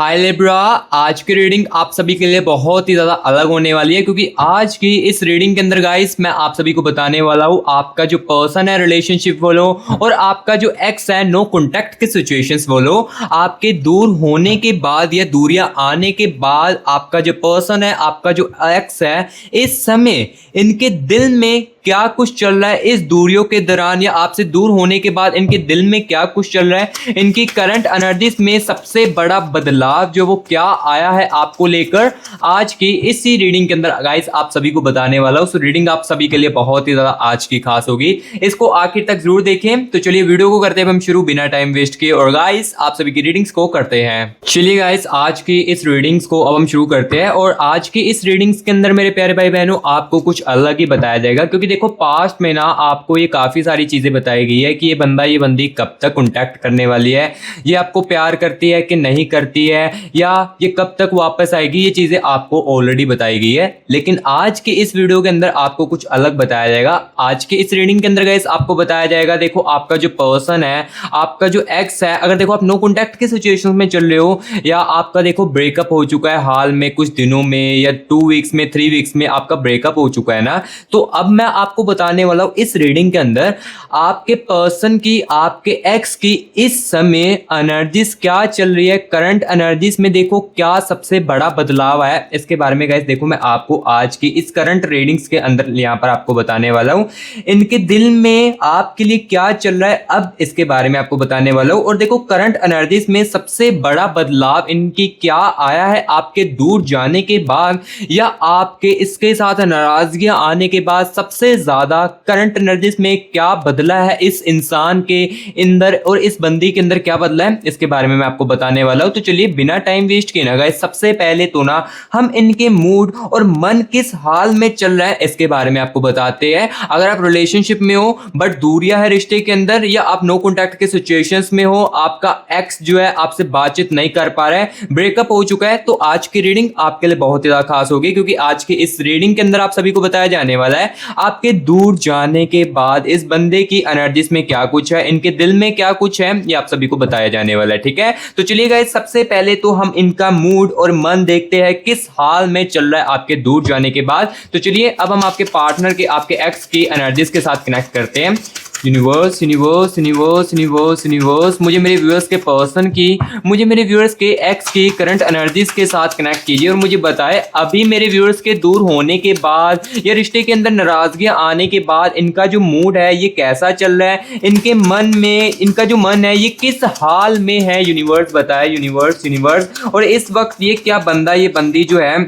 हाय Libra. आज की reading आप सभी के लिए बहुत ही ज़्यादा अलग होने वाली है क्योंकि आज की इस रीडिंग के अंदर गाइस मैं आप सभी को बताने वाला हूँ आपका जो पर्सन है रिलेशनशिप बोलो और आपका जो एक्स है नो कॉन्टैक्ट के सिचुएशंस बोलो, आपके दूर होने के बाद या दूरियां आने के बाद आपका जो पर्सन है आपका जो एक्स है इस समय इनके दिल में क्या कुछ चल रहा है, इस दूरियों के दौरान या आपसे दूर होने के बाद इनके दिल में क्या कुछ चल रहा है, इनकी करंट एनर्जीज में सबसे बड़ा बदलाव जो वो क्या आया है आपको लेकर आज की इसी रीडिंग के अंदर गाइस आप सभी को बताने वाला हूं। सो रीडिंग आप सभी के लिए बहुत ही ज्यादा आज की खास होगी, इसको आखिर तक जरूर देखें। तो चलिए वीडियो को करते हैं हम शुरू बिना टाइम वेस्ट किए और गाइस आप सभी की रीडिंग्स को करते हैं। चलिए गाइस आज की इस रीडिंग्स को अब हम शुरू करते हैं और आज की इस रीडिंग्स के अंदर मेरे प्यारे भाई बहनों आपको कुछ अलग ही बताया जाएगा क्योंकि देखो पास्ट में ना आपको ये काफी सारी चीजें बताई गई है कि ये बंदा ये बंदी कब तक कांटेक्ट करने वाली है, ये आपको प्यार करती है कि नहीं करती है या ये कब तक वापस आएगी, ये चीजें आपको ऑलरेडी बताई गई है। लेकिन आज की इस वीडियो के अंदर आपको कुछ अलग बताया जाएगा। आज के इस रीडिंग के अंदर गाइस आपको बताया जाएगा देखो आपका जो पर्सन है आपका जो एक्स है, अगर देखो आप नो कॉन्टैक्ट के सिचुएशन में चल रहे हो या आपका देखो ब्रेकअप हो चुका है हाल में कुछ दिनों में या 2 वीक्स में 3 वीक्स में आपका ब्रेकअप हो चुका है ना, तो अब मैं आपको बताने वाला हूं इस रीडिंग के अंदर आपके पर्सन की आपके एक्स की इस समय एनर्जीज क्या चल रही है, करंट एनर्जीज में देखो क्या सबसे बड़ा बदलाव आया इसके बारे में गाइस देखो मैं आपको आज की इस करंट रीडिंग्स के अंदर यहां पर आपको बताने वाला हूं। इनके दिल में आपके लिए क्या चल रहा है अब इसके बारे में आपको बताने वाला हूं और देखो करंट एनर्जीज में सबसे बड़ा बदलाव इनकी क्या आया है आपके दूर जाने के बाद या आपके इसके साथ नाराजगियां आने के बाद सबसे ज्यादा करंट एनर्जीज में क्या बदला है इस इंसान के अंदर और इस बंदी के अंदर क्या बदला है इसके बारे में मैं आपको बताने वाला हूं। तो चलिए बिना टाइम वेस्ट किए ना गाइस सबसे पहले तो ना हम इनके मूड और मन किस हाल में चल रहा है इसके बारे में आपको बताते हैं। अगर आप रिलेशनशिप में हो बट दूरियां है रिश्ते के अंदर या आप नो कॉन्टैक्ट के सिचुएशंस में हो, आपका एक्स जो है आपसे बातचीत नहीं कर पा रहा है, ब्रेकअप हो चुका है, तो आज की रीडिंग आपके लिए बहुत ही ज्यादा खास होगी क्योंकि आज की इस रीडिंग के अंदर आप सभी को बताया जाने वाला है आपके दूर जाने के बाद इस बंदे की एनर्जीज में क्या कुछ है, इनके दिल में क्या कुछ है, ये आप सभी को बताया जाने वाला है। ठीक है, तो चलिए गाइस सबसे पहले तो हम इनका मूड और मन देखते हैं किस हाल में चल रहा है आपके दूर जाने के बाद। तो चलिए अब हम आपके पार्टनर के आपके एक्स की एनर्जीज के साथ कनेक्ट करते हैं। Universe universe universe universe universe मुझे मेरे व्यूअर्स के पर्सन की, मुझे मेरे व्यूअर्स के एक्स की करंट एनर्जीज के साथ कनेक्ट कीजिए और मुझे बताएं अभी मेरे व्यूअर्स के दूर होने के बाद या रिश्ते के अंदर नाराजगियां आने के बाद इनका जो मूड है ये कैसा चल रहा है, इनके मन में इनका जो मन है ये किस हाल में है, यूनिवर्स बताए यूनिवर्स यूनिवर्स। और इस वक्त ये क्या बंदा ये बंदी जो है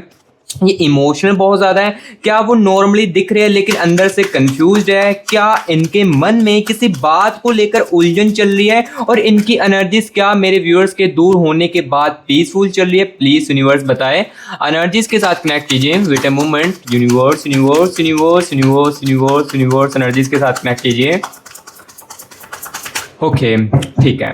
ये इमोशनल बहुत ज्यादा है, क्या वो नॉर्मली दिख रहे हैं लेकिन अंदर से कंफ्यूज्ड है, क्या इनके मन में किसी बात को लेकर उलझन चल रही है और इनकी एनर्जीज क्या मेरे व्यूअर्स के दूर होने के बाद पीसफुल चल रही है, प्लीज यूनिवर्स बताएं। एनर्जीज के साथ कनेक्ट कीजिए, wait a moment, universe universe universe universe universe universe energies के साथ कनेक्ट कीजिए। ओके ठीक है,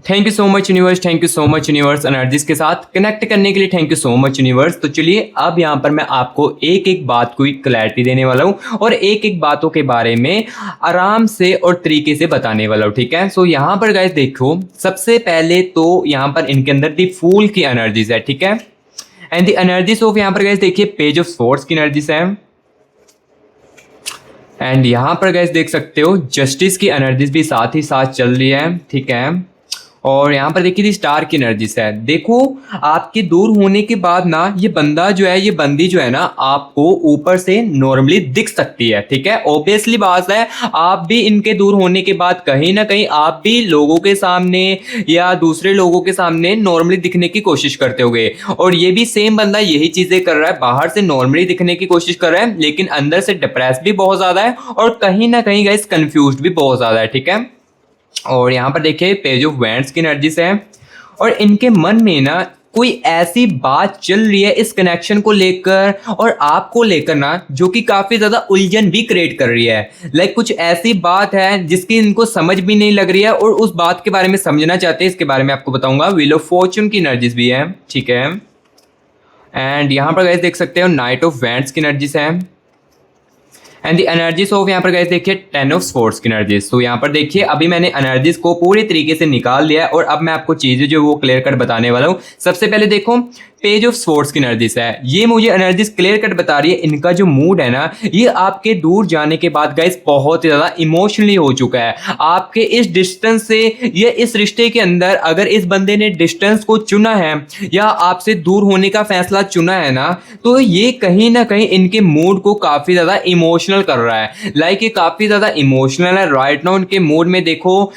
thank you so much universe, thank you so much universe energies के साथ कनेक्ट करने के लिए, thank you so much universe. तो चलिए अब यहाँ पर मैं आपको एक एक बात को क्लैरिटी देने वाला हूँ और एक एक बातों के बारे में आराम से और तरीके से बताने वाला हूँ। ठीक है, सो यहाँ पर गाइस देखो सबसे पहले तो यहाँ पर इनके अंदर दी फूल की एनर्जीज है। ठीक है, एंड द एनर्जीज ऑफ यहाँ पर गाइस देखिए पेज ऑफ स्वॉर्ड्स की एनर्जीज है एंड यहाँ पर गाइस देख सकते हो जस्टिस की एनर्जीज भी साथ ही साथ चल रही है। ठीक है, और यहाँ पर देखिए स्टार की एनर्जीज है। देखो आपके दूर होने के बाद ना ये बंदा जो है ये बंदी जो है ना आपको ऊपर से नॉर्मली दिख सकती है। ठीक है, ऑब्वियसली बात है आप भी इनके दूर होने के बाद कहीं ना कहीं आप भी लोगों के सामने या दूसरे लोगों के सामने नॉर्मली दिखने की कोशिश करते होगे और ये भी सेम बंदा यही चीजें कर रहा है, बाहर से नॉर्मली दिखने की कोशिश कर रहा है लेकिन अंदर से डिप्रेस भी बहुत ज्यादा है और कहीं ना कहीं गाइस कंफ्यूज्ड भी बहुत ज्यादा है। ठीक है, और यहाँ पर देखिए पेज ऑफ वैंड्स की एनर्जीज है और इनके मन में ना कोई ऐसी बात चल रही है इस कनेक्शन को लेकर और आपको लेकर ना जो कि काफी ज्यादा उलझन भी क्रिएट कर रही है। लाइक कुछ ऐसी बात है जिसकी इनको समझ भी नहीं लग रही है और उस बात के बारे में समझना चाहते हैं, इसके बारे में आपको बताऊंगा। व्हील ऑफ फॉर्च्यून की एनर्जीज भी है। ठीक है, एंड यहाँ पर गाइस देख सकते हो नाइट ऑफ वैंड्स की एनर्जीज है एंड द एनर्जीज ऑफ यहाँ पर गाइस देखिए 10 ऑफ स्वॉर्ड्स की एनर्जीज। तो यहाँ पर देखिए अभी मैंने एनर्जीज को पूरी तरीके से निकाल दिया है और अब मैं आपको चीजें जो वो क्लियर कट बताने वाला हूँ। सबसे पहले देखो पेज ऑफ स्वॉर्ड्स की एनर्जीज है, ये मुझे एनर्जीज क्लियर कट बता रही है इनका जो मूड है ना, ये आपके दूर जाने के बाद गाइस बहुत ही ज्यादा इमोशनली हो चुका है। आपके इस डिस्टेंस से या इस रिश्ते के अंदर अगर इस बंदे ने डिस्टेंस को चुना है या आपसे दूर होने का फैसला चुना है ना, तो ये कहीं ना कहीं इनके मूड को काफी ज्यादा इमोशनल कर रहा है। लाइक ये काफी ज्यादा इमोशनल है राइट नाउ। इनके मूड में देखो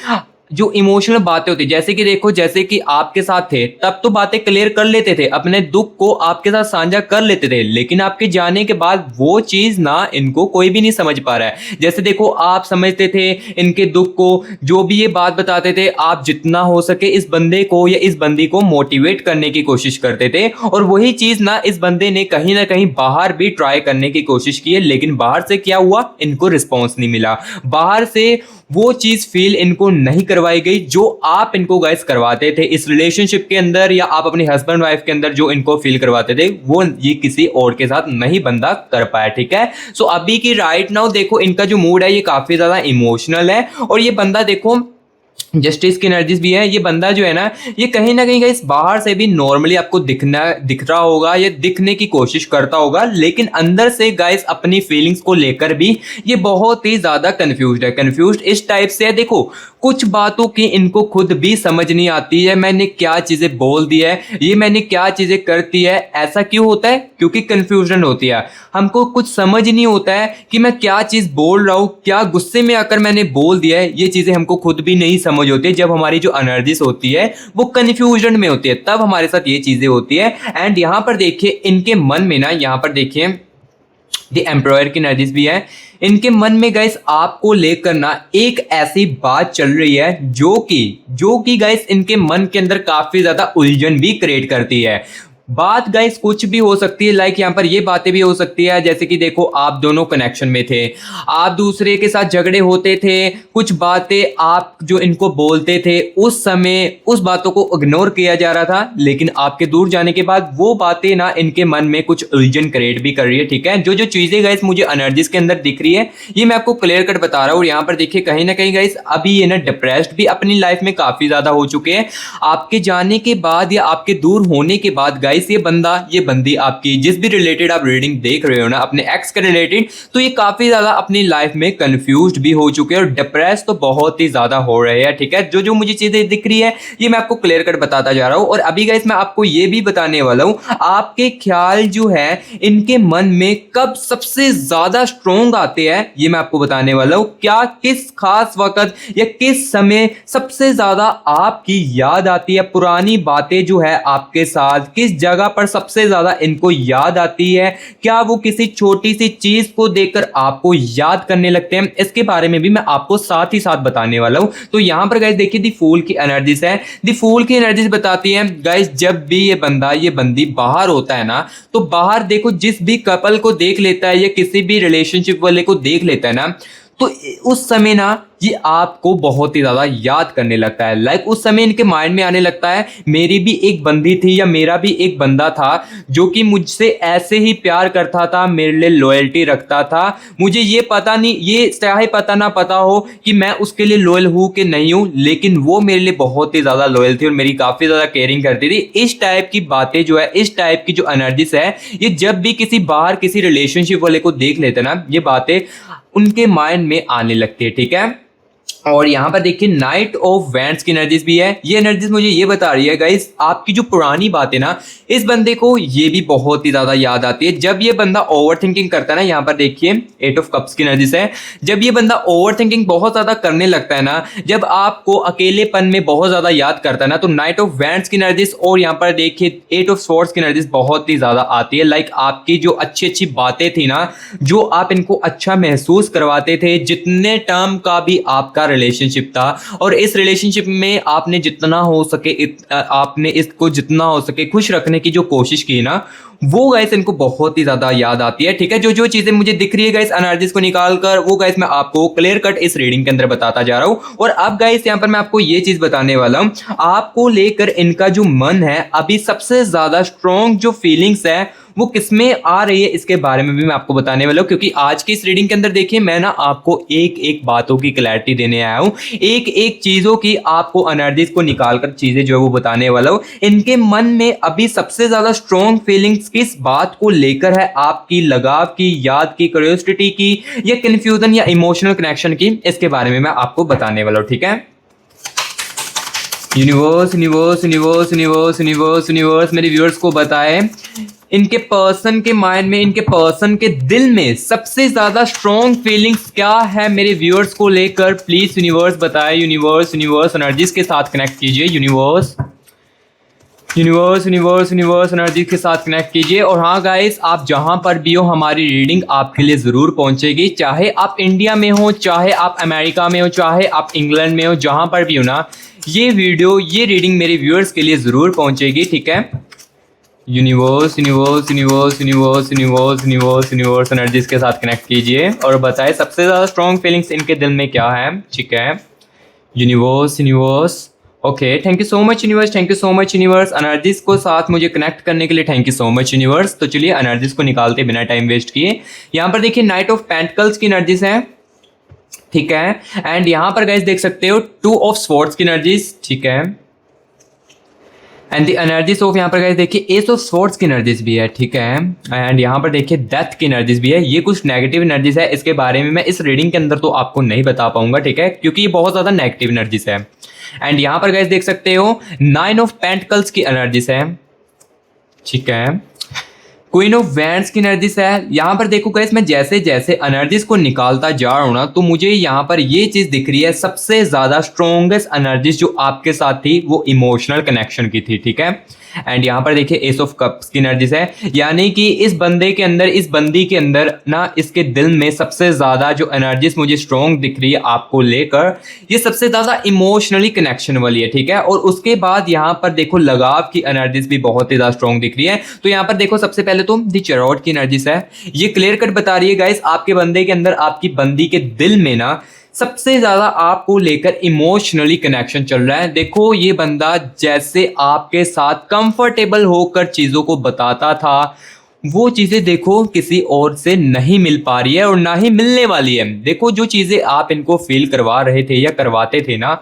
जो इमोशनल बातें होती जैसे कि देखो, जैसे कि आपके साथ थे तब तो बातें क्लियर कर लेते थे, अपने दुख को आपके साथ साझा कर लेते थे, लेकिन आपके जाने के बाद वो चीज ना इनको कोई भी नहीं समझ पा रहा है। जैसे देखो आप समझते थे इनके दुख को, जो भी ये बात बताते थे आप जितना हो सके इस बंदे को या इस बंदी को मोटिवेट करने की कोशिश करते थे, और वही चीज ना इस बंदे ने कहीं ना कहीं बाहर भी ट्राई करने की कोशिश की है, लेकिन बाहर से क्या हुआ, इनको रिस्पॉन्स नहीं मिला। बाहर से वो चीज फील इनको नहीं करवाई गई जो आप इनको गाइस करवाते थे इस रिलेशनशिप के अंदर, या आप अपने हस्बैंड वाइफ के अंदर जो इनको फील करवाते थे वो ये किसी और के साथ नहीं बंदा कर पाया। ठीक है, सो अभी की राइट नाउ देखो इनका जो मूड है ये काफी ज्यादा इमोशनल है, और ये बंदा देखो जस्टिस की एनर्जीज भी है। ये बंदा जो है ना ये कहीं ना कहीं गाइस बाहर से भी नॉर्मली आपको दिख रहा होगा या दिखने की कोशिश करता होगा, लेकिन अंदर से गाइस अपनी फीलिंग्स को लेकर भी ये बहुत ही ज्यादा कंफ्यूज्ड है। कंफ्यूज्ड इस टाइप से है, देखो कुछ बातों की इनको खुद भी समझ नहीं आती है, मैंने क्या चीजें बोल दी है, ये मैंने क्या चीजें करती है। ऐसा क्यों होता है, क्योंकि कंफ्यूजन होती है, हमको कुछ समझ नहीं होता है कि मैं क्या चीज बोल रहा हूं, क्या गुस्से में आकर मैंने बोल दिया है, ये चीजें हमको खुद भी नहीं समझ होती है। जब हमारी जो एनर्जीज होती है वो कंफ्यूजन में होती है तब हमारे साथ ये चीजें होती है। एंड यहां पर देखिए इनके मन में ना, यहां पर देखिए द एम्प्लॉयर की एनर्जीज भी है। इनके मन में गाइस आपको लेकर ना एक ऐसी बात चल रही है जो कि गाइस इनके मन के अंदर काफी ज्यादा उलझन भी क्रिएट करती है। बात गाइस कुछ भी हो सकती है, लाइक यहाँ पर ये बातें भी हो सकती है जैसे कि देखो आप दोनों कनेक्शन में थे, आप दूसरे के साथ झगड़े होते थे, कुछ बातें आप जो इनको बोलते थे उस समय उस बातों को इग्नोर किया जा रहा था, लेकिन आपके दूर जाने के बाद वो बातें ना इनके मन में कुछ उलझन क्रिएट भी कर रही है। ठीक है, जो चीजें गाइस मुझे एनर्जीज के अंदर दिख रही है ये मैं आपको क्लियर कट बता रहा हूँ। और यहाँ पर देखिए कहीं ना कहीं गाइस अभी ये ना डिप्रेस्ड भी अपनी लाइफ में काफी ज्यादा हो चुके हैं। आपके जाने के बाद या आपके दूर होने के बाद गाइस ये बंदा ये बंदी आपकी जिस भी रिलेटेड आप रीडिंग देख रहे हो ना अपने एक्स के रिलेटेड, तो ये काफी ज्यादा अपनी लाइफ में कंफ्यूज्ड भी हो चुके हैं और डिप्रेस तो बहुत ही ज्यादा हो रहे हैं। ठीक है, जो मुझे चीजें दिख रही है ये मैं आपको क्लियर कट बताता जा रहा हूं। और अभी गाइस मैं आपको ये भी बताने वाला हूं आपके ख्याल जो है इनके मन में कब सबसे ज्यादा स्ट्रोंग आते हैं, ये मैं आपको बताने वाला हूं। क्या किस खास वक्त या किस समय सबसे ज्यादा आपकी याद आती है, पुरानी बातें जो है आपके साथ किस जगह पर सबसे ज्यादा इनको याद आती है, क्या वो किसी छोटी सी चीज को देखकर आपको याद करने लगते हैं, इसके बारे में भी मैं आपको साथ ही साथ बताने वाला हूं। तो यहां पर गाइस देखिए दी फूल की एनर्जीज है। दी फूल की एनर्जीज बताती है गाइस जब भी ये बंदा ये बंदी बाहर होता है ना, तो बाहर देखो जिस भी कपल को देख लेता है या किसी भी रिलेशनशिप वाले को देख लेता है ना, तो उस समय ना ये आपको बहुत ही ज्यादा याद करने लगता है। लाइक उस समय इनके माइंड में आने लगता है मेरी भी एक बंदी थी या मेरा भी एक बंदा था जो कि मुझसे ऐसे ही प्यार करता था, मेरे लिए लॉयल्टी रखता था। मुझे ये पता नहीं, ये चाहे पता ना पता हो कि मैं उसके लिए लॉयल हूं कि नहीं हूं, लेकिन वो मेरे लिए बहुत ही ज्यादा लॉयल थी और मेरी काफी ज्यादा केयरिंग करती थी। इस टाइप की बातें जो है, इस टाइप की जो एनर्जीज है, ये जब भी किसी बाहर किसी रिलेशनशिप वाले को देख लेते ना, ये बातें उनके माइंड में आने लगती है। ठीक है, और यहां पर देखिए नाइट ऑफ वैंड्स की एनर्जीज भी है। ये एनर्जीज मुझे ये बता रही है गाइस आपकी जो पुरानी बात है ना, इस बंदे को ये भी बहुत ही ज्यादा याद आती है। जब ये बंदा ओवर थिंकिंग करता है ना, यहां पर देखिए 8 ऑफ कप्स की एनर्जीज है। जब ये बंदा ओवर थिंकिंग बहुत ज्यादा करने लगता है ना, जब आपको अकेलेपन में बहुत ज्यादा याद करता है ना, तो नाइट ऑफ वैंड्स की एनर्जीज और यहां पर देखिए 8 ऑफ स्वॉर्ड्स की एनर्जीज बहुत ही ज्यादा आती है। लाइक आपकी जो अच्छी अच्छी बातें थी ना, जो आप इनको अच्छा महसूस करवाते थे, जितने टर्म का भी आपका रिलेशनशिप था, और इस रिलेशनशिप में आपने जितना हो सके आपने इसको जितना हो सके खुश रखने की जो कोशिश की ना, वो गाइस इनको बहुत ही ज्यादा याद आती है। ठीक है, जो चीजें मुझे दिख रही है गाइस एनर्जीज को निकालकर, वो गाइस मैं आपको क्लियर कट इस रीडिंग के अंदर बताता जा रहा हूं। और अब गाइस यहां पर मैं आपको ये चीज बताने वाला हूं, आपको लेकर इनका जो मन है अभी सबसे ज्यादा स्ट्रॉन्ग जो फीलिंग्स है वो किसमें आ रही है इसके बारे में भी मैं आपको बताने वाला हूँ, क्योंकि आज की इस रीडिंग के अंदर देखिए मैं ना आपको एक एक बातों की क्लैरिटी देने आया हूँ, एक एक चीजों की आपको एनर्जीज को निकाल कर चीजें जो है वो बताने वाला हूँ। इनके मन में अभी सबसे ज्यादा स्ट्रॉन्ग फीलिंग्स किस बात को लेकर है, आपकी लगाव की, याद की, क्यूरियोसिटी की, या कंफ्यूजन या इमोशनल कनेक्शन की, इसके बारे में मैं आपको बताने वाला हूँ। ठीक है, universe universe universe universe universe universe मेरे व्यूअर्स को बताए इनके पर्सन के माइंड में, इनके पर्सन के दिल में सबसे ज्यादा स्ट्रॉन्ग फीलिंग्स क्या है मेरे व्यूअर्स को लेकर। प्लीज यूनिवर्स बताए, यूनिवर्स यूनिवर्स एनर्जीज के साथ कनेक्ट कीजिए, universe universe universe universe energy के साथ कनेक्ट कीजिए। और हाँ गाइस, आप जहां पर भी हो हमारी रीडिंग आपके लिए ज़रूर पहुंचेगी, चाहे आप इंडिया में हो, चाहे आप अमेरिका में हो, चाहे आप इंग्लैंड में हो, जहां पर भी हो ना, ये वीडियो, ये रीडिंग मेरे व्यूअर्स के लिए ज़रूर पहुंचेगी। ठीक है, universe universe universe universe universe universe universe energies के साथ कनेक्ट कीजिए और बताए सबसे ज़्यादा स्ट्रॉन्ग फीलिंग्स इनके दिल में क्या है। ठीक है, universe universe okay, thank you so much universe, thank you so much universe, energies को साथ मुझे कनेक्ट करने के लिए thank you so much universe. तो चलिए एनर्जीज को निकालते बिना टाइम वेस्ट किए। यहाँ पर देखिए नाइट ऑफ पेंटिकल्स की एनर्जीज हैं, ठीक है, एंड यहाँ पर गाइस देख सकते हो टू ऑफ स्वॉर्ड्स की एनर्जीज, ठीक है, एंड द एनर्जीज ऑफ यहाँ पर गाइस देखिए एस ऑफ स्वॉर्ड्स की एनर्जीज भी है, ठीक है, एंड यहाँ पर देखिए डेथ की एनर्जीज भी है। ये कुछ नेगेटिव एनर्जीज है, इसके बारे में मैं इस रीडिंग के अंदर तो आपको नहीं बता पाऊंगा, ठीक है, क्योंकि ये बहुत ज्यादा नेगेटिव एनर्जीज है। एंड यहाँ पर गाइस देख सकते हो नाइन ऑफ पेंटिकल्स की एनर्जीज है, ठीक है, क्वीन ऑफ वैंड्स की एनर्जीज है। यहाँ पर देखो गाइस, मैं जैसे जैसे एनर्जीज को निकालता जा रहा हूँ ना, तो मुझे यहाँ पर ये चीज दिख रही है, सबसे ज्यादा स्ट्रॉन्गेस्ट एनर्जीज जो आपके साथ थी वो इमोशनल कनेक्शन की थी, ठीक है। एंड यहाँ पर देखिए एस ऑफ कप्स की एनर्जीज है, यानी कि इस बंदे के अंदर, इस बंदी के अंदर ना, इसके दिल में सबसे ज्यादा जो एनर्जीज मुझे स्ट्रॉन्ग दिख रही है आपको लेकर, ये सबसे ज्यादा इमोशनली कनेक्शन वाली है, ठीक है। और उसके बाद यहाँ पर देखो लगाव की एनर्जीज भी बहुत ही ज्यादा स्ट्रॉन्ग दिख रही है। तो यहाँ पर देखो सबसे पहले तो दी चैरोट की एनर्जीज है, ये क्लियर कट बता रही है गाइस आपके बंदे के अंदर, आपकी बंदी के दिल में ना सबसे ज्यादा आपको लेकर इमोशनली कनेक्शन चल रहा है। देखो ये बंदा जैसे आपके साथ कंफर्टेबल होकर चीजों को बताता था, वो चीजें देखो किसी और से नहीं मिल पा रही है और ना ही मिलने वाली है। देखो जो चीजें आप इनको फील करवा रहे थे या करवाते थे ना,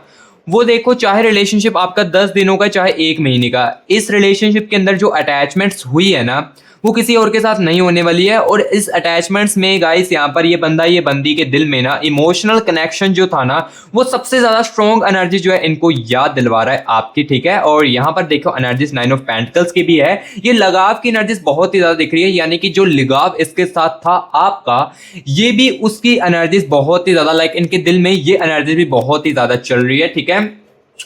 वो देखो चाहे रिलेशनशिप आपका 10 दिनों का चाहे 1 महीने का, इस रिलेशनशिप के अंदर जो अटैचमेंट्स हुई है ना, वो किसी और के साथ नहीं होने वाली है। और इस अटैचमेंट्स में गाइस यहाँ पर ये बंदा, ये बंदी के दिल में ना इमोशनल कनेक्शन जो था ना, वो सबसे ज्यादा स्ट्रॉन्ग एनर्जी जो है इनको याद दिलवा रहा है आपकी, ठीक है। और यहाँ पर देखो एनर्जीज नाइन ऑफ पेंटिकल्स की भी है, ये लगाव की एनर्जीज बहुत ही ज्यादा दिख रही है, यानी कि जो लगाव इसके साथ था आपका, ये भी उसकी एनर्जीज बहुत ही ज्यादा, लाइक इनके दिल में ये एनर्जी भी बहुत ही ज्यादा चल रही है, ठीक है।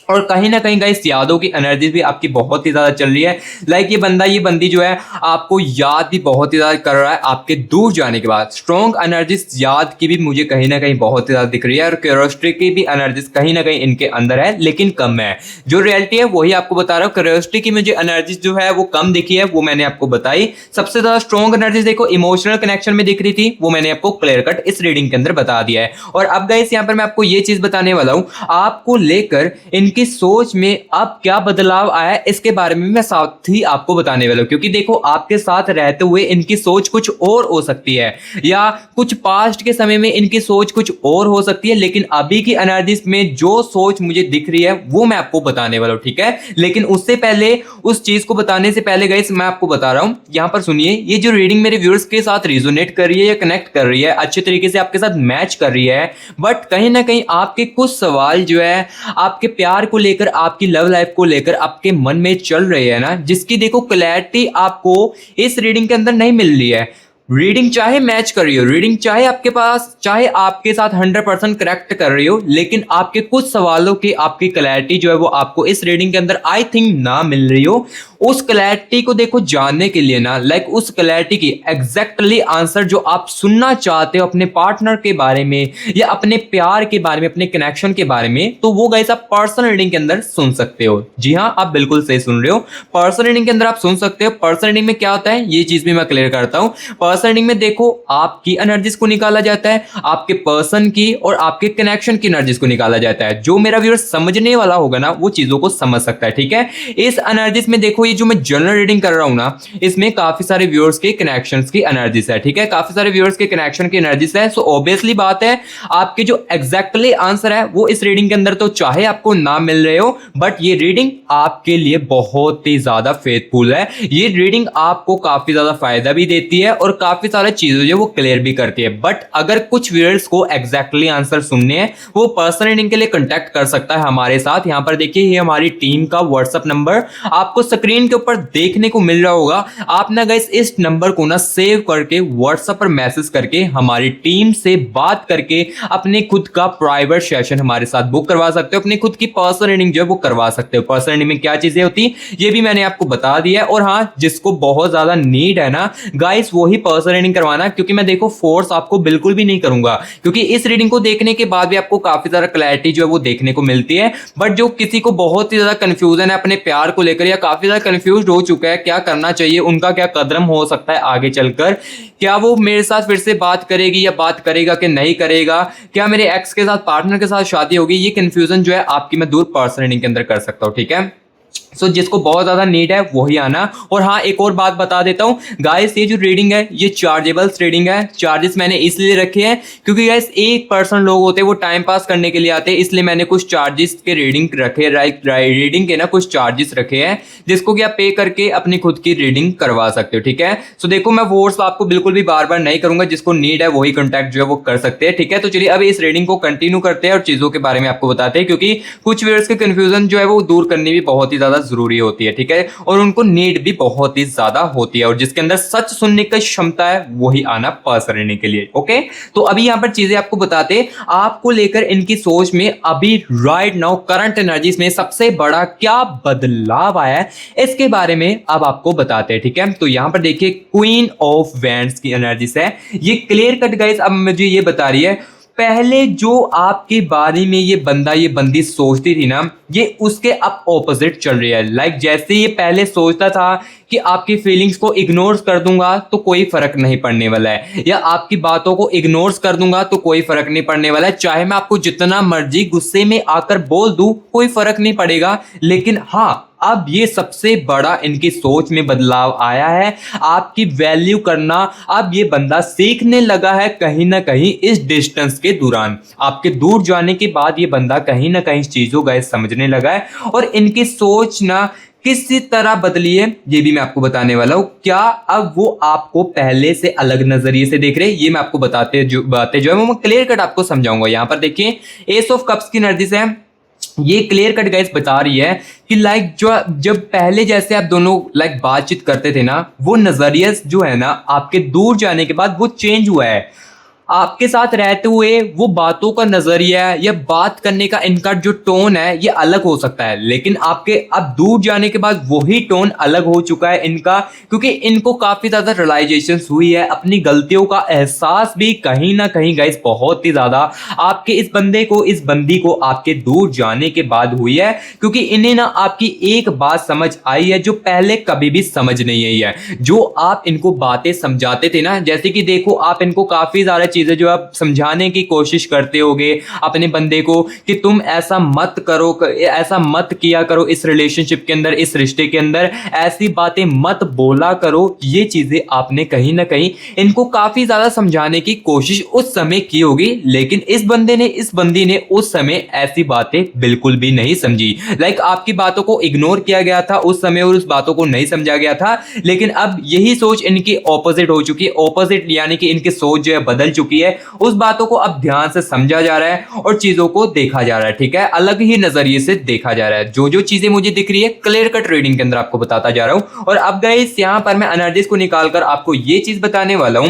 और कहीं ना कहीं गाइस यादों की एनर्जी भी आपकी बहुत ही ज्यादा चल रही है, लाइक ये बंदा, ये बंदी जो है आपको याद भी बहुत ही ज्यादा कर रहा है आपके दूर जाने के बाद। स्ट्रॉन्ग एनर्जीज याद की भी मुझे कहीं ना कहीं बहुत ही ज्यादा दिख रही है, और क्यूरियोसिटी की भी एनर्जीज कहीं ना कहीं इनके अंदर है, लेकिन कम है। जो रियलिटी है वही आपको बता रहा हूँ। क्यूरियोसिटी की मुझे एनर्जीज जो है वो कम दिखी है, वो मैंने आपको बताई। सबसे ज्यादा स्ट्रॉन्ग एनर्जीज देखो इमोशनल कनेक्शन में दिख रही थी, वो मैंने आपको क्लियर कट इस रीडिंग के अंदर बता दिया है। और अब गाइस यहाँ पर मैं आपको ये चीज बताने वाला हूँ, आपको लेकर इनकी सोच में अब क्या बदलाव आया है, इसके बारे में मैं साथ ही आपको बताने वाला हूं। क्योंकि देखो आपके साथ रहते हुए इनकी सोच कुछ और हो सकती है, या कुछ पास्ट के समय में इनकी सोच कुछ और हो सकती है, लेकिन अभी की एनर्जीज में जो सोच मुझे दिख रही है वो मैं आपको बताने वाला हूं, ठीक है। लेकिन उससे पहले, उस चीज को बताने से पहले गाइस मैं आपको बता रहा हूं, यहां पर सुनिए, ये जो रीडिंग मेरे व्यूअर्स के साथ रिजोनेट कर रही है या कनेक्ट कर रही है, अच्छे तरीके से आपके साथ मैच कर रही है, बट कहीं ना कहीं आपके कुछ सवाल जो है आपके प्यार को लेकर, आपकी लव लाइफ को लेकर आपके मन में चल रही है ना, जिसकी देखो क्लैरिटी आपको इस रीडिंग के अंदर नहीं मिल रही है। रीडिंग चाहे मैच कर रही हो, रीडिंग चाहे आपके पास, चाहे आपके साथ 100% करेक्ट कर रही हो, लेकिन आपके कुछ सवालों की आपकी क्लैरिटी जो है वो आपको इस रीडिंग के अंदर आई थिंक ना मिल रही हो। उस क्लैरिटी को देखो जानने के लिए ना, लाइक उस क्लैरिटी की एग्जैक्टली आंसर जो आप सुनना चाहते हो अपने पार्टनर के बारे में, या अपने प्यार के बारे में, अपने कनेक्शन के बारे में, तो वो गाइस आप पर्सनल रीडिंग के अंदर सुन सकते हो। जी हाँ, आप बिल्कुल सही सुन रहे हो, पर्सनल रीडिंग के अंदर आप सुन सकते हो। पर्सनल रीडिंग में क्या होता है ये चीज भी मैं क्लियर करता हूँ। पर्सनल रीडिंग में देखो आपकी एनर्जीज को निकाला जाता है, आपके पर्सन की और आपके कनेक्शन की एनर्जीज को निकाला जाता है। जो मेरा व्यूअर समझने वाला होगा ना, वो चीजों को समझ सकता है, ठीक है। इस एनर्जीज में देखो ये जो मैं जनरल रीडिंग कर रहा हूं ना, इसमें काफी सारे व्यूअर्स के कनेक्शंस की एनर्जीज है, ठीक है, काफी सारे व्यूअर्स के कनेक्शन की एनर्जीज है। सो ऑब्वियसली बात है, आपके जो एग्जैक्टली आंसर है वो इस रीडिंग के अंदर तो चाहे आपको ना मिल रहे हो, बट ये रीडिंग आपके लिए बहुत ही ज्यादा फेथफुल है। ये रीडिंग आपको काफी ज्यादा फायदा भी देती है और काफी सारी चीजें जो वो क्लियर भी करती है। बट अगर कुछ व्यूअर्स को एग्जैक्टली आंसर सुनने हैं, वो पर्सनल रीडिंग के लिए कांटेक्ट कर सकता है हमारे साथ। यहां पर देखिए, ये हमारी टीम का व्हाट्सएप नंबर आपको स्क्रीन के ऊपर देखने को मिल रहा होगा। आप ना गाइस इस नंबर को ना सेव करके व्हाट्सएप पर मैसेज करके हमारी टीम से बात करके अपने खुद का प्राइवेट सेशन हमारे साथ बुक करवा सकते हो, अपनी खुद की पर्सनल रीडिंग जो है वो करवा सकते हो। पर्सनल रीडिंग में क्या चीजें होती ये भी मैंने आपको बता दिया है। और हाँ, जिसको बहुत ज्यादा नीड है ना गाइस, वही पर्सनल रीडिंग करवाना, क्योंकि मैं देखो फोर्स आपको बिल्कुल भी नहीं करूंगा, क्योंकि इस रीडिंग को देखने के बाद भी आपको काफी ज्यादा क्लैरिटी जो है वो देखने को मिलती है। बट जो किसी को बहुत ही ज्यादा कंफ्यूजन है अपने प्यार को लेकर, या काफी ज्यादा कंफ्यूज हो चुका है क्या करना चाहिए, उनका क्या कदम हो सकता है आगे चलकर, क्या वो मेरे साथ फिर से बात करेगी या बात करेगा कि नहीं करेगा, क्या मेरे एक्स के साथ पार्टनर के साथ शादी होगी, ये कंफ्यूजन जो है आपकी मैं दूर पर्सनल रीडिंग के अंदर कर सकता हूं, ठीक है। सो जिसको बहुत ज्यादा नीड है वही आना। और हाँ, एक और बात बता देता हूं गाइस, ये जो रीडिंग है ये चार्जेबल्स रीडिंग है। चार्जेस मैंने इसलिए रखे हैं क्योंकि गाइस 1% लोग होते हैं वो टाइम पास करने के लिए आते हैं, इसलिए मैंने कुछ चार्जेस के रीडिंग रखे, रीडिंग के ना कुछ चार्जेस रखे हैं, जिसको कि आप पे करके अपनी खुद की रीडिंग करवा सकते हो, ठीक है। सो देखो, मैं फोर्स आपको बिल्कुल भी बार बार नहीं करूंगा, जिसको नीड है वही कॉन्टैक्ट जो है वो कर सकते हैं, ठीक है। तो चलिए अब इस रीडिंग को कंटिन्यू करते हैं और चीजों के बारे में आपको बताते हैं, क्योंकि कुछ व्यूअर्स के कंफ्यूजन जो है वो दूर करनी भी बहुत ही ज्यादा जरूरी होती है, ठीक है, और उनको नीड भी बहुत ही ज्यादा होती है, और जिसके अंदर सच सुनने की क्षमता है वही आना पास करने के लिए, ओके। तो अभी यहां पर चीजें आपको बताते, आपको लेकर इनकी सोच में अभी राइट नाउ करंट एनर्जीज में सबसे बड़ा क्या बदलाव आया है, इसके बारे में अब आपको बताते हैं, ठीक है। तो यहां पर देखिए, क्वीन ऑफ वैंड्स की एनर्जीज है, ये क्लियर कट गाइस अब मुझे ये बता रही है, पहले जो आपके बारे में ये बंदा ये बंदी सोचती थी ना, ये उसके अब ऑपोजिट चल रही है। लाइक जैसे ये पहले सोचता था कि आपकी फीलिंग्स को इग्नोर कर दूंगा तो कोई फर्क नहीं पड़ने वाला है, या आपकी बातों को इग्नोर कर दूंगा तो कोई फर्क नहीं पड़ने वाला है, चाहे मैं आपको जितना मर्जी गुस्से में आकर बोल दूं कोई फर्क नहीं पड़ेगा। लेकिन हाँ, अब ये सबसे बड़ा इनकी सोच में बदलाव आया है, आपकी वैल्यू करना अब ये बंदा सीखने लगा है कहीं ना कहीं इस डिस्टेंस के दौरान। आपके दूर जाने के बाद ये बंदा कहीं ना कहीं चीजों का समझने लगा है, और इनकी सोच ना किसी तरह बदली है ये भी मैं आपको बताने वाला हूं। क्या अब वो आपको पहले से अलग नजरिए से देख रहे हैं, ये मैं आपको बताते जो बातें जो है वो मैं क्लियर कट आपको समझाऊंगा। यहां पर देखिए, एस ऑफ कप्स की एनर्जी से ये क्लियर कट गाइस बता रही है कि लाइक जो जब पहले जैसे आप दोनों लाइक बातचीत करते थे ना, वो नजरिया जो है ना आपके दूर जाने के बाद वो चेंज हुआ है। आपके साथ रहते हुए वो बातों का नजरिया या बात करने का इनका जो टोन है ये अलग हो सकता है, लेकिन आपके अब दूर जाने के बाद वही टोन अलग हो चुका है इनका, क्योंकि इनको काफी ज्यादा रियलाइजेशन हुई है, अपनी गलतियों का एहसास भी कहीं ना कहीं गाइस बहुत ही ज्यादा आपके इस बंदे को इस बंदी को आपके दूर जाने के बाद हुई है, क्योंकि इन्हें ना आपकी एक बात समझ आई है जो पहले कभी भी समझ नहीं आई है। जो आप इनको बातें समझाते थे ना, जैसे कि देखो आप इनको काफी ज्यादा चीजें जो आप समझाने की कोशिश करते होगे अपने बंदे को कि तुम ऐसा मत करो, ऐसा मत किया करो, इस रिलेशनशिप के अंदर इस रिश्ते के अंदर ऐसी बातें मत बोला करो, ये चीजें आपने कहीं ना कहीं इनको काफी ज्यादा समझाने की कोशिश उस समय की होगी, लेकिन इस बंदे ने इस बंदी ने उस समय ऐसी बातें बिल्कुल भी नहीं समझी। लाइक आपकी बातों को इग्नोर किया गया था उस समय और उस बातों को नहीं समझा गया था, लेकिन अब यही सोच इनकी ऑपोजिट हो चुकी है। ऑपोजिट यानी कि इनकी सोच जो है बदल चुकी है, उस बातों को अब ध्यान से समझा जा रहा है और चीजों को देखा जा रहा है, ठीक है, अलग ही नजरिए से देखा जा रहा है। जो जो चीजें मुझे दिख रही है क्लियर कट रीडिंग के अंदर आपको बताता जा रहा हूं। और अब गाइस यहां पर मैं एनर्जीज को निकालकर आपको ये चीज बताने वाला हूं,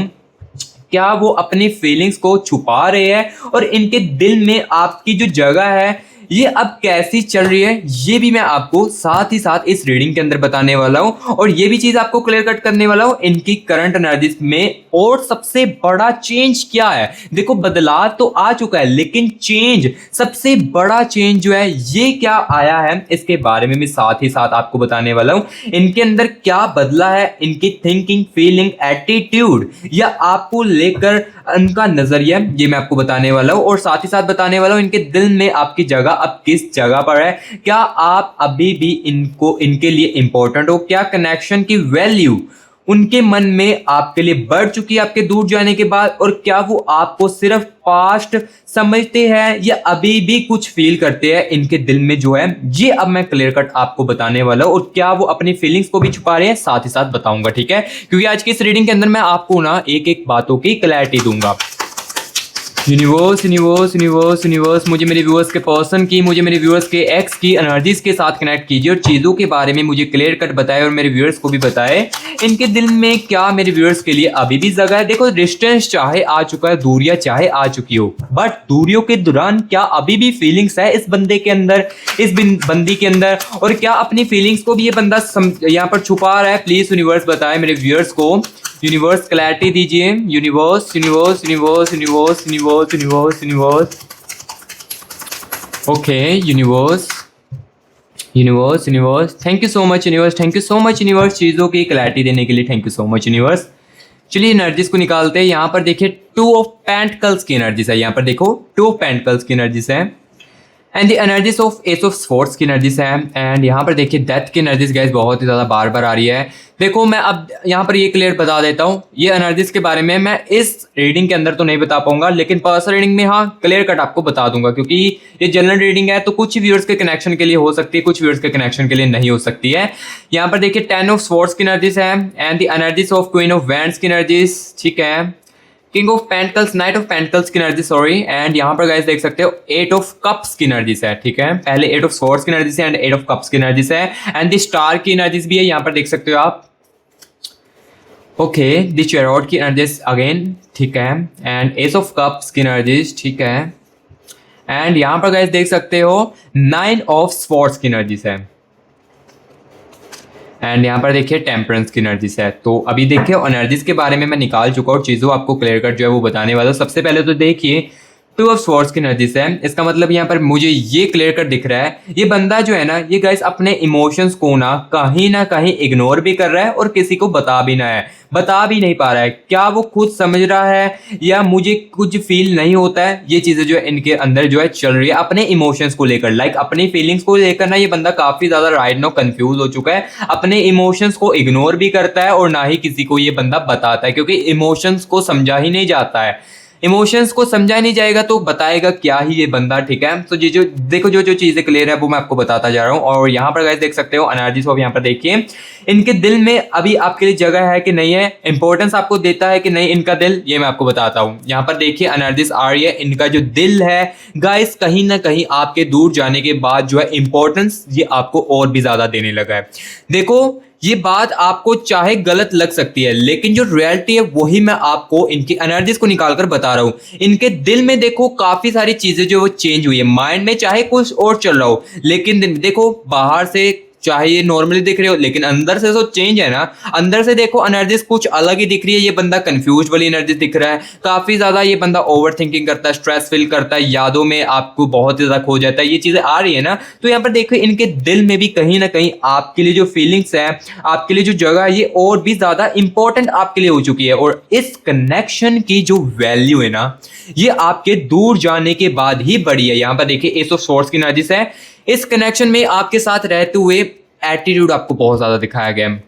क्या वो अपनी फीलिंग्स को छुपा रहे हैं और इनके दिल में आपकी जो जगह है ये अब कैसी चल रही है, ये भी मैं आपको साथ ही साथ इस रीडिंग के अंदर बताने वाला हूं। और ये भी चीज आपको क्लियर कट करने वाला हूं इनकी करंट एनर्जीज में। और सबसे बड़ा चेंज क्या है, देखो बदलाव तो आ चुका है, लेकिन चेंज सबसे बड़ा चेंज जो है ये क्या आया है, इसके बारे में मैं साथ ही साथ आपको बताने वाला हूं। इनके अंदर क्या बदला है, इनकी थिंकिंग, फीलिंग, एटीट्यूड या आपको लेकर उनका नजरिया, ये मैं आपको बताने वाला हूं। और साथ ही साथ बताने वाला हूं इनके दिल में आपकी जगह अब किस जगह पर है, क्या आप अभी भी इनके लिए इंपॉर्टेंट हो, क्या कनेक्शन की वैल्यू उनके मन में आपके लिए बढ़ चुकी है आपके दूर जाने के बाद, और क्या वो आपको सिर्फ पास्ट समझते हैं या अभी भी कुछ फील करते हैं इनके दिल में जो है, ये अब मैं क्लियर कट आपको बताने वाला हूं। और क्या वो अपनी फीलिंग्स को भी छुपा रहे हैं, साथ ही साथ बताऊंगा, ठीक है, क्योंकि आज की इस रीडिंग के अंदर मैं आपको ना एक एक बातों की क्लैरिटी दूंगा। यूनिवर्स यूनिवर्स यूनिवर्स यूनिवर्स मुझे मेरे व्यूअर्स के पर्सन की, मुझे मेरे व्यूअर्स के एक्स की एनर्जीज के साथ कनेक्ट कीजिए और चीज़ों के बारे में मुझे क्लियर कट बताए और मेरे व्यूअर्स को भी बताए इनके दिल में क्या मेरे व्यूअर्स के लिए अभी भी जगह है। देखो, डिस्टेंस चाहे आ चुका है, दूरियां चाहे आ चुकी हो, बट दूरियों के दौरान क्या अभी भी फीलिंग्स है इस बंदे के अंदर, इस बंदी के अंदर, और क्या अपनी फीलिंग्स को भी ये बंदा यहाँ पर छुपा रहा है। प्लीज यूनिवर्स बताए मेरे व्यूअर्स को, यूनिवर्स क्लैरिटी दीजिए। Universe universe universe universe universe universe universe okay, universe universe universe, thank you so much universe, thank you so much universe, चीज़ों की क्लैरिटी देने के लिए thank you so much universe. चलिए एनर्जीज को निकालते हैं। यहाँ पर देखिए 2 ऑफ पेंटिकल्स की एनर्जीज है, यहाँ पर देखो 2 ऑफ पेंटिकल्स की एनर्जीज है, and the energies of S of swords की एनर्जीज है, एंड यहाँ पर देखिए डेथ की एनर्जीज गाइस बहुत ही ज़्यादा बार बार आ रही है। देखो, मैं अब यहाँ पर ये क्लियर बता देता हूँ, ये एनर्जीज के बारे में मैं इस रीडिंग के अंदर तो नहीं बता पाऊंगा, लेकिन पर्सनल रीडिंग में हाँ क्लियर कट आपको बता दूंगा, क्योंकि ये जनरल रीडिंग है तो कुछ व्यूअर्स के कनेक्शन के लिए हो सकती है, कुछ व्यूअर्स के कनेक्शन के लिए नहीं हो सकती है। यहाँ पर देखिए 10 ऑफ स्वॉर्ड्स की एनर्जीज है, and the energies of queen of wands की एनर्जीज, ठीक है, king of pentacles, night of pentacles की एनर्जी, सॉरी, एंड यहाँ पर गाइस देख सकते हो 8 ऑफ कप्स की एनर्जीज है, ठीक है, पहले 8 ऑफ स्वॉर्ड्स की एनर्जीज है एंड 8 ऑफ कप्स की एनर्जीज है, एंड द स्टार की एनर्जीज भी है, यहाँ पर देख सकते हो आप, ओके, द चैरियट की एनर्जीज अगेन, ठीक है, एंड एस ऑफ कप्स की एनर्जीज, ठीक है, एंड यहाँ पर गाइस देख सकते हो 9 ऑफ स्वॉर्ड्स की एनर्जीज है, एंड यहाँ पर देखिए टेम्परेंस की एनर्जीज है। तो अभी देखिए एनर्जीज के बारे में मैं निकाल चुका हूँ, चीज़ों आपको क्लियर कट जो है वो बताने वाला हूँ। स्वॉर्ड्स पहले तो देखिए 2 ऑफ स्वॉर्ड्स की एनर्जीज है, इसका मतलब यहाँ पर मुझे ये क्लियर कट दिख रहा है, ये बंदा जो है ना, ये गाइस अपने इमोशंस को ना कहीं इग्नोर भी कर रहा है और किसी को बता भी नहीं पा रहा है। क्या वो खुद समझ रहा है या मुझे कुछ फील नहीं होता है, ये चीज़ें जो है इनके अंदर जो है चल रही है अपने इमोशंस को लेकर, लाइक अपनी फीलिंग्स को लेकर ना ये बंदा काफ़ी ज़्यादा राइट नाउ कंफ्यूज हो चुका है, अपने इमोशंस को इग्नोर भी करता है और ना ही किसी को ये बंदा बताता है, क्योंकि इमोशंस को समझा ही नहीं जाता है। इमोशंस को समझा नहीं जाएगा तो बताएगा क्या ही ये बंदा, ठीक है। तो जो देखो जो चीज़ें क्लियर है वो मैं आपको बताता जा रहा हूँ। और यहाँ पर गाइस देख सकते हो एनर्जीज को, यहाँ पर देखिए इनके दिल में अभी आपके लिए जगह है कि नहीं है, इंपॉर्टेंस आपको देता है कि नहीं इनका दिल, ये मैं आपको बताता हूँ। यहाँ पर देखिए एनर्जीज आ रही है, इनका जो दिल है गाइस कहीं ना कहीं आपके दूर जाने के बाद जो है इंपॉर्टेंस ये आपको और भी ज़्यादा देने लगा है। देखो, ये बात आपको चाहे गलत लग सकती है, लेकिन जो रियलिटी है वही मैं आपको इनकी एनर्जीज को निकालकर बता रहा हूँ। इनके दिल में देखो काफी सारी चीजें जो वो चेंज हुई है, माइंड में चाहे कुछ और चल रहा हो, लेकिन देखो बाहर से चाहे ये नॉर्मली दिख रहे हो, लेकिन अंदर से जो चेंज है ना, अंदर से देखो एनर्जीज कुछ अलग ही दिख रही है। ये बंदा कंफ्यूज वाली एनर्जी दिख रहा है, काफी ज्यादा ये बंदा ओवर थिंकिंग करता है, स्ट्रेस फील करता है, यादों में आपको बहुत ही ज्यादा खो जाता है, ये चीजें आ रही है ना। तो यहाँ पर देखो इनके दिल में भी कहीं ना कहीं आपके लिए जो फीलिंग्स है, आपके लिए जो जगह है, ये और भी ज्यादा इंपॉर्टेंट आपके लिए हो चुकी है। और इस कनेक्शन की जो वैल्यू है ना, ये आपके दूर जाने के बाद ही बढ़ी है। यहाँ पर देखिए एस ऑफ स्वॉर्ड्स की एनर्जीज है, इस कनेक्शन में आपके साथ रहते हुए एटीट्यूड आपको बहुत ज़्यादा दिखाया गया है,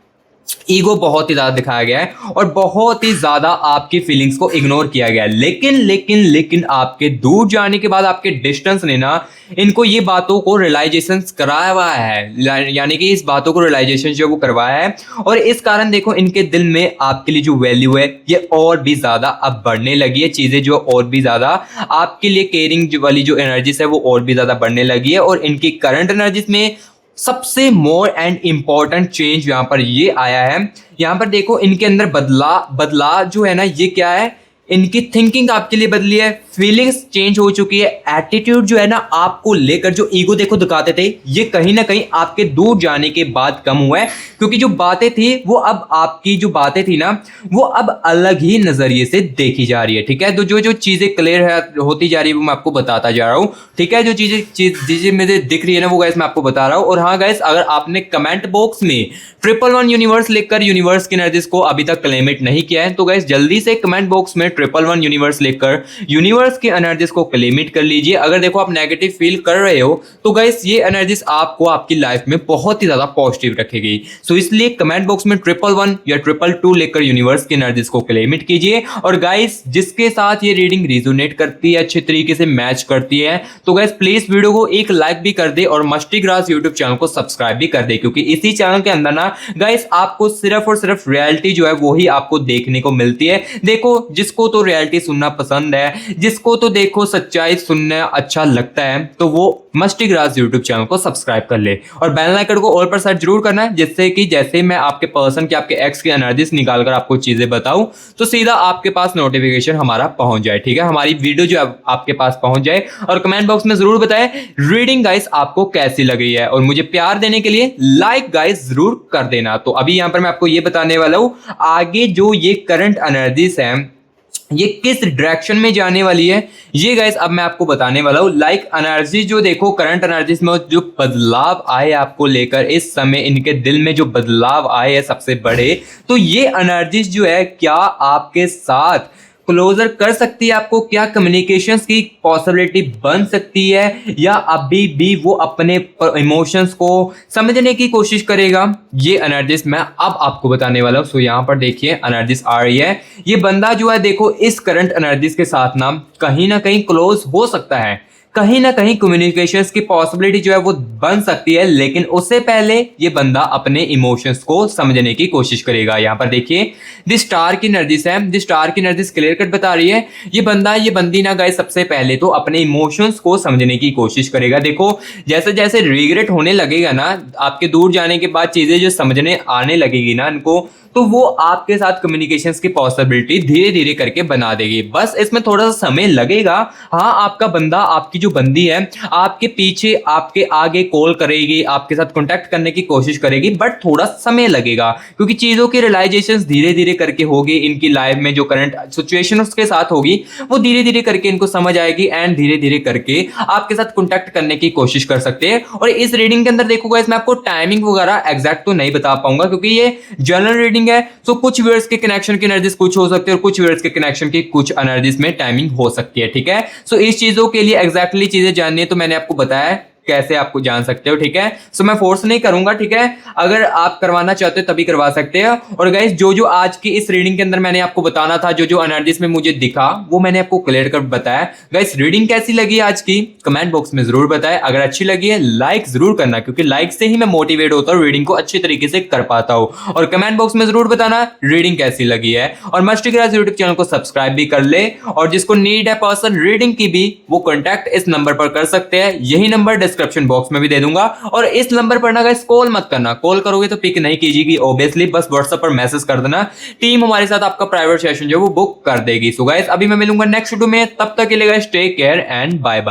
ईगो बहुत ही ज़्यादा दिखाया गया है और बहुत ही ज़्यादा आपकी फीलिंग्स को इग्नोर किया गया है। लेकिन आपके दूर जाने के बाद आपके डिस्टेंस ने ना इनको ये बातों को रियलाइजेशन कराया हुआ है, यानी कि इस बातों को रियलाइजेशन जो वो करवाया है। और इस कारण देखो इनके दिल में आपके लिए जो वैल्यू है ये और भी ज़्यादा अब बढ़ने लगी है, चीज़ें जो और भी ज़्यादा आपके लिए केयरिंग वाली जो एनर्जीज है वो और भी ज़्यादा बढ़ने लगी है। और इनकी करंट एनर्जीज में सबसे मोर एंड इंपॉर्टेंट चेंज यहाँ पर ये आया है। यहाँ पर देखो इनके अंदर बदला जो है ना, ये क्या है, इनकी थिंकिंग आपके लिए बदली है, फीलिंग्स चेंज हो चुकी है, एटीट्यूड जो है ना आपको लेकर जो ईगो देखो दिखाते थे, ये कहीं ना कहीं आपके दूर जाने के बाद कम हुआ है, क्योंकि जो बातें थी वो अब आपकी जो बातें थी ना वो अब अलग ही नजरिए से देखी जा रही है, ठीक है। तो जो चीजें क्लियर होती जा रही है वो मैं आपको बताता जा रहा हूँ, ठीक है। जो चीजें मुझे दिख रही है ना वो गाइस मैं आपको बता रहा हूँ। और हाँ गाइस, अगर आपने कमेंट बॉक्स में 111 यूनिवर्स लिखकर यूनिवर्स की एनर्जीज को अभी तक क्लेम इट नहीं किया है तो गाइस जल्दी से कमेंट बॉक्स में 111 यूनिवर्स लिखकर यूनिवर्स यूनिवर्स की एनर्जीज को क्लेमिट कर लीजिए। अगर देखो आप नेगेटिव फील कर रहे हो तो गाइस ये एनर्जीज आपको आपकी लाइफ में बहुत ही ज्यादा पॉजिटिव रखेगी। सो इसलिए कमेंट बॉक्स में 111 या 222 लेकर यूनिवर्स की एनर्जीज को क्लेमिट कीजिए। और गाइस जिसके साथ ये रीडिंग रिजोनेट करती है, अच्छे तरीके से मैच करती है, तो गाइस प्लीज वीडियो को एक लाइक भी कर दे और मस्टी ग्रास यूट्यूब चैनल को सब्सक्राइब भी कर दे, क्योंकि इसी चैनल के अंदर ना गाइस आपको सिर्फ और सिर्फ रियलिटी जो है वो ही आपको देखने को मिलती है। देखो जिसको तो रियलिटी सुनना पसंद है, जिसको तो देखो सच्चाई सुनना अच्छा लगता है, तो वो मस्टी ग्रास यूट्यूब चैनल को सब्सक्राइब कर ले और बेल आइकन को ऑल पर सेट जरूर करना है, जिससे कि जैसे मैं आपके पर्सन की, आपके एक्स की एनर्जीज निकाल कर आपको चीजें बताऊं तो सीधा आपके पास नोटिफिकेशन हमारा पहुंच जाए। ठीक है, हमारी वीडियो जो आपके पास पहुंच जाए। और कमेंट बॉक्स में जरूर बताएं रीडिंग गाइस आपको कैसी लगी है, और मुझे प्यार देने के लिए लाइक गाइस जरूर कर देना। तो अभी यहां पर मैं आपको ये बताने वाला हूं आगे जो ये करंट एनर्जीज है ये किस डायरेक्शन में जाने वाली है, ये गाइस अब मैं आपको बताने वाला हूँ। लाइक एनर्जी जो देखो करंट एनर्जीज में जो बदलाव आए आपको लेकर, इस समय इनके दिल में जो बदलाव आए हैं सबसे बड़े, तो ये एनर्जीज जो है क्या आपके साथ क्लोजर कर सकती है आपको, क्या कम्युनिकेशंस की पॉसिबिलिटी बन सकती है, या अभी भी वो अपने इमोशंस को समझने की कोशिश करेगा, ये एनर्जीज मैं अब आपको बताने वाला हूं। सो यहां पर देखिए एनर्जीज आ रही है। ये बंदा जो है देखो इस करंट एनर्जीज के साथ ना कहीं क्लोज हो सकता है, कहीं ना कहीं कम्युनिकेशंस की पॉसिबिलिटी जो है वो बन सकती है, लेकिन उससे पहले ये बंदा अपने इमोशंस को समझने की कोशिश करेगा। यहाँ पर देखिए द स्टार की एनर्जीज है, द स्टार की एनर्जीज क्लियर कट बता रही है ये बंदा ये बंदी ना गाइस सबसे पहले तो अपने इमोशंस को समझने की कोशिश करेगा। देखो जैसे जैसे रिग्रेट होने लगेगा ना आपके दूर जाने के बाद, चीजें जो समझने आने लगेगी ना इनको, तो वो आपके साथ कम्युनिकेशंस की पॉसिबिलिटी धीरे धीरे करके बना देगी। बस इसमें थोड़ा सा समय लगेगा। हाँ आपका बंदा, आपकी जो बंदी है आपके पीछे आपके आगे कॉल करेगी, आपके साथ कांटेक्ट करने की कोशिश करेगी, बट थोड़ा समय लगेगा क्योंकि चीजों की रियलाइजेशंस धीरे धीरे करके होगी। इनकी लाइफ में जो करंट सिचुएशन उसके साथ होगी वो धीरे धीरे करके इनको समझ आएगी एंड धीरे धीरे करके आपके साथ कांटेक्ट करने की कोशिश कर सकते हैं। और इस रीडिंग के अंदर देखो गाइस मैं आपको टाइमिंग वगैरह एग्जैक्ट तो नहीं बता पाऊंगा क्योंकि ये जनरल रीडिंग है। सो कुछ व्यूअर्स के कनेक्शन की एनर्जीज कुछ हो सकती है और कुछ व्यूअर्स के कनेक्शन की कुछ एनर्जीज में टाइमिंग हो सकती है। ठीक है, सो इस चीजों के लिए एग्जैक्टली चीजें जाननी है तो मैंने आपको बताया कैसे आपको जान सकते हो। ठीक है, सो मैं फोर्स नहीं करूंगा। ठीक है, अगर आप करवाना चाहते हो तभी करवा सकते हैं। और गाइस जो जो आज की इस रीडिंग के अंदर मैंने आपको बताना था, जो जो एनर्जीज में मुझे दिखा वो मैंने आपको क्लियर कर बताया। गाइस रीडिंग कैसी लगी आज की कमेंट बॉक्स में जरूर बताएं। अगर अच्छी लगी है लाइक जरूर करना, क्योंकि लाइक से ही मैं मोटिवेट होता हूँ, रीडिंग को अच्छी तरीके से कर पाता हूँ। और कमेंट बॉक्स में जरूर बताना रीडिंग कैसी लगी है, और मस्टी ग्रास यूट्यूब चैनल को सब्सक्राइब भी कर ले। और जिसको नीड है पर्सन रीडिंग की भी, वो कॉन्टैक्ट इस नंबर पर कर सकते हैं। यही नंबर डिस्क्रिप्शन बॉक्स में भी दे दूंगा। और इस नंबर पर ना गाइस कॉल मत करना, कॉल करोगे तो पिक नहीं कीजिएगी ऑब्वियसली, बस व्हाट्सएप पर मैसेज कर देना, टीम हमारे साथ आपका प्राइवेट सेशन जो वो बुक कर देगी। सो गाइस अभी मैं मिलूंगा नेक्स्ट वीडियो में, तब तक के लिए guys take care and bye bye.